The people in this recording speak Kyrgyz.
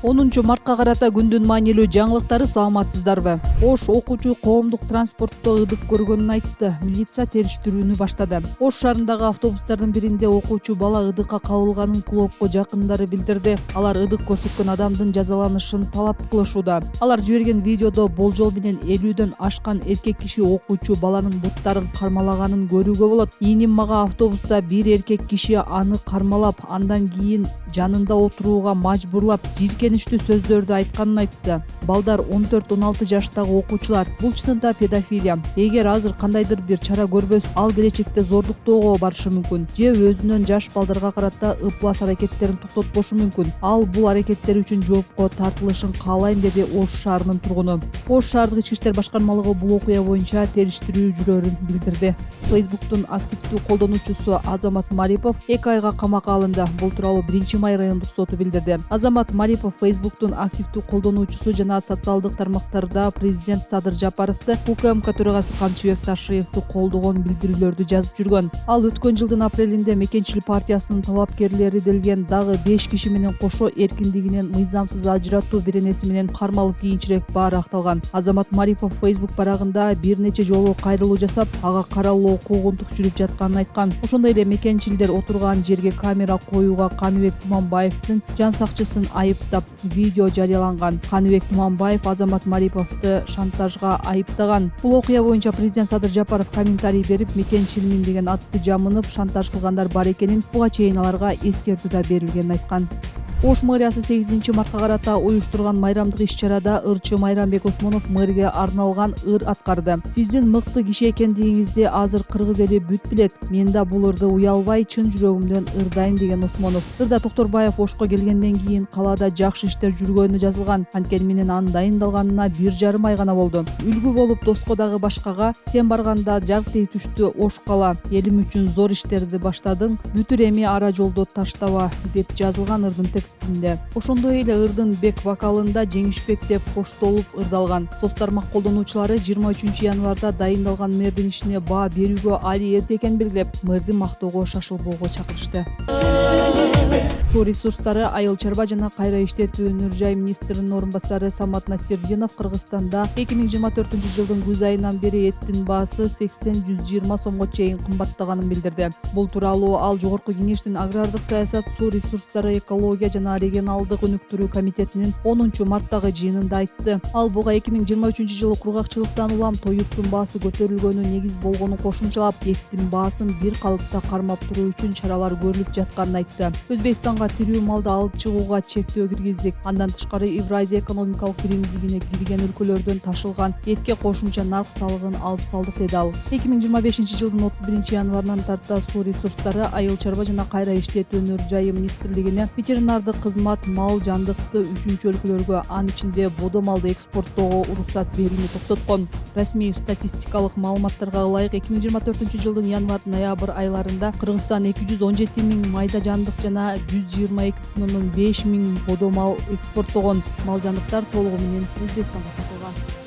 10 мартка карата күндүн маанилүү жаңылыктары, саламатсыздарбы? Ош окуучу коомдук транспортто ыдык көргөнүн айтты. Милиция териштирүүнү баштады. Ош шаарындагы автобустардын биринде окуучу бала ыдыкка кабылганын клубко жакындары билдирди. Алар ыдык көрсөткөн адамдын жазаланышын талап кылышууда. Алар жиберген видеодо болжол менен 50дөн ашкан эркек киши окуучу баланын буттарын кармалаганын көрүүгө болот. Ийиним мага автобуста бир эркек киши аны кармалап, андан кийин жанында отурууга мажбурлап, жийиркеничтүү сөздөрдү айтканын айтты. Балдар 14-16 жаштагы окуучулар. Бул чынында педофилия. Эгер азыр кандайдыр бир чара көрбөс, ал келечекте зордуктоого барышы мүмкүн. Же өзүнөн жаш балдарга карата ыплас аракеттерин токтотпошу мүмкүн. Ал бул аракеттери үчүн жоопко тартылышын каалайм, деди Ош шаарынын тургуну. Ош шаардык ички иштер башкармалыгы бул окуя боюнча териштирүү жүрөөрүн билдирди. Фейсбуктун активдүү колдонуучусу Азамат Марипов 2 айга камакка алынды. Бул тууралуу 1-Май райондук соту билдирди. Азамат Марипов Фейсбуктун активдүү колдонуучусу жана социалдык тармактарда президент Садыр Жапаровду, УКМК төрагасы Камчыбек Ташиевди колдогон билдирүүлөрдү жазып жүргөн. Ал өткөн жылдын апрелинде Мекенчил партиясынын талапкерлери делген дагы 5 киши менен кошо эркиндигинен мыйзамсыз ажыратуу беренеси менен кармалып кийинчерээк баары акталган. Азамат Марипов Фейсбук барагында бир нече жолу кайрылуу жасап, ага каралуу куугунтук жүрүп жатканын айткан. Ошондой эле мекенчилдер отурган жерге камера коюуга Каныбек Туманбаевдин жан сакчысын айыптап, видео жарыяланган. Каныбек Туманбаев Азамат Мариповду шантажга айыптаган. Бул окуя боюнча президент Садыр Жапаров комментарий берип, мекенчилмин деген атты жамынып шантаж кылгандар бар экенин, буга чейин аларга эскертүү да берилгенин айткан. Ош мэриясы 8-мартка карата уюштурган майрамдык иш-чарада ырчы Майрамбек Осмонов мэрге арналган ыр аткарды. Сиздин мыкты киши экендигиңизди азыр кыргыз эли бүт билет. Мен да бул ырды уялбай чын жүрөгүмдөн ырдайм, деген Осмонов. Ырда Токторбаев Ошко келгенден кийин калаада жакшы иштер жүргөнү жазылган. Анткени менен анын дайындалганына 1,5 ай гана болду. Үлгү болуп доско дагы башкага: сен барганда жарктей түштү Ош кала, элим үчүн зор иштерди баштадың, бүтүр эми ара жолдо таштаба, деп жазылган ырдын текстинде. Ошондой эле ырдын бек вокалында Жеңишбек деп коштолуп ырдалган. Соц тармак колдонуучулары 23 январда дайындалган мэрдин ишине баа берүүгө али эрте экенин белгилеп, мэрди мактоого шашылбоого чакырышты. Суу ресурстары, айыл чарба жана кайра иштетүү өнөр жай министринин орун басары Самат Насирдинов Кыргызстанда 2024-жылдын күз айынан бери эттин баасы 80-120 сомго чейин кымбаттаганын билдирди. Бул тууралуу ал Жогорку Кеңештин агрардык саясат, суу ресурстары, экология жана регионалдык өнүктүрүү комитетинин 10-марттагы жыйынында айтты. Ал буга 2023-жылы кургакчылыктан улам тоюктун баасы көтөрүлгөнү негиз болгонун кошумчалап, эттин баасын бир калыпта кармап туруу үчүн чаралар көрүлүп жатканын айтты. Өзбекстанга тирүү малды алып чыгууга чектөө киргиздик. Андан тышкары Евразия экономикалык биримдигине кирген өлкөлөрдөн ташылган этке кошумча нарк салыгын алып салдык, деди ал. 2025-жылдын 31-январынан тарта суу ресурстары, айыл чарба жана кайра иштетүү өнөр жайы министрлигине ветеринардык кызмат мал жандыкты 3 өлкөлөргө, анын ичинде бодо малды экспорттоого уруксат берүүнү токтоткон. Расмий статистикалык маалыматтарга ылайык 2024-жылдын январь-ноябрь айларында Кыргызстан 217 000 майда жандык жана 122,5 мың бодо мал экспорттогон. Мал жандыктар толугу менен Өзбекстанга сатылган.